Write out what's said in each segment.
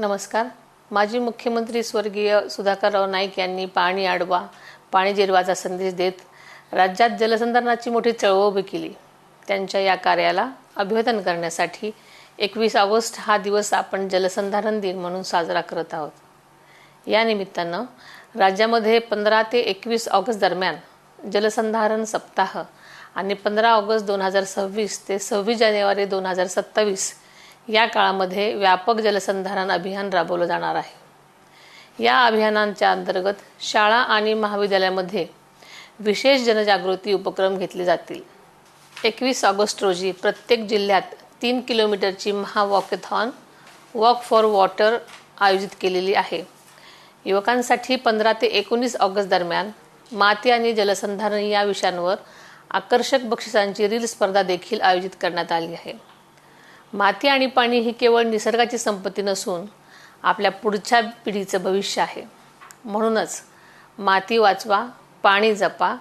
नमस्कार. माजी मुख्यमंत्री स्वर्गीय सुधाकरराव नाईक यांनी पाणी अडवा पाणी जिरवाचा संदेश देत राज्यात जलसंधारणाची मोठी चळवळ उभी केली. त्यांच्या या कार्याला अभिवादन करण्यासाठी 21 ऑगस्ट हा दिवस आपण जलसंधारण दिन म्हणून साजरा करत आहोत. या निमित्तानं राज्यामध्ये 15 ते 21 ऑगस्ट दरम्यान जलसंधारण सप्ताह आणि 15 ऑगस्ट 2026 ते 26 जानेवारी 2027 या काळामध्ये व्यापक जलसंधारण अभियान राबवलं जाणार आहे. या अभियानांच्या अंतर्गत शाळा आणि महाविद्यालयामध्ये विशेष जनजागृती उपक्रम घेतले जातील. 21 ऑगस्ट रोजी प्रत्येक जिल्ह्यात 3 किलोमीटरची महावॉकॅथॉन वॉक फॉर वॉटर आयोजित केलेली आहे. युवकांसाठी 15 ते 19 ऑगस्ट दरम्यान माती आणि जलसंधारण या विषयांवर आकर्षक बक्षिसांची रील स्पर्धा देखील आयोजित करण्यात आली आहे. माती आणि पाणी ही केवळ निसर्गाची संपत्ती नसून आपल्या पुढच्या पिढीचं भविष्य आहे. म्हणूनच माती वाचवा, पाणी जपा,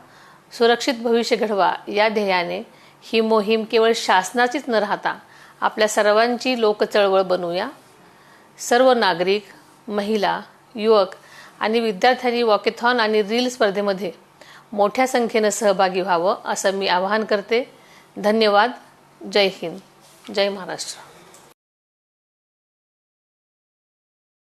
सुरक्षित भविष्य घडवा या ध्येयाने ही मोहीम केवळ शासनाचीच न राहता आपल्या सर्वांची लोकचळवळ बनवूया. सर्व नागरिक, महिला, युवक आणि विद्यार्थ्यांनी वॉकॅथॉन आणि रील स्पर्धेमध्ये मोठ्या संख्येने सहभागी व्हावं असं मी आवाहन करते. धन्यवाद. जय हिंद. जय महाराष्ट्र.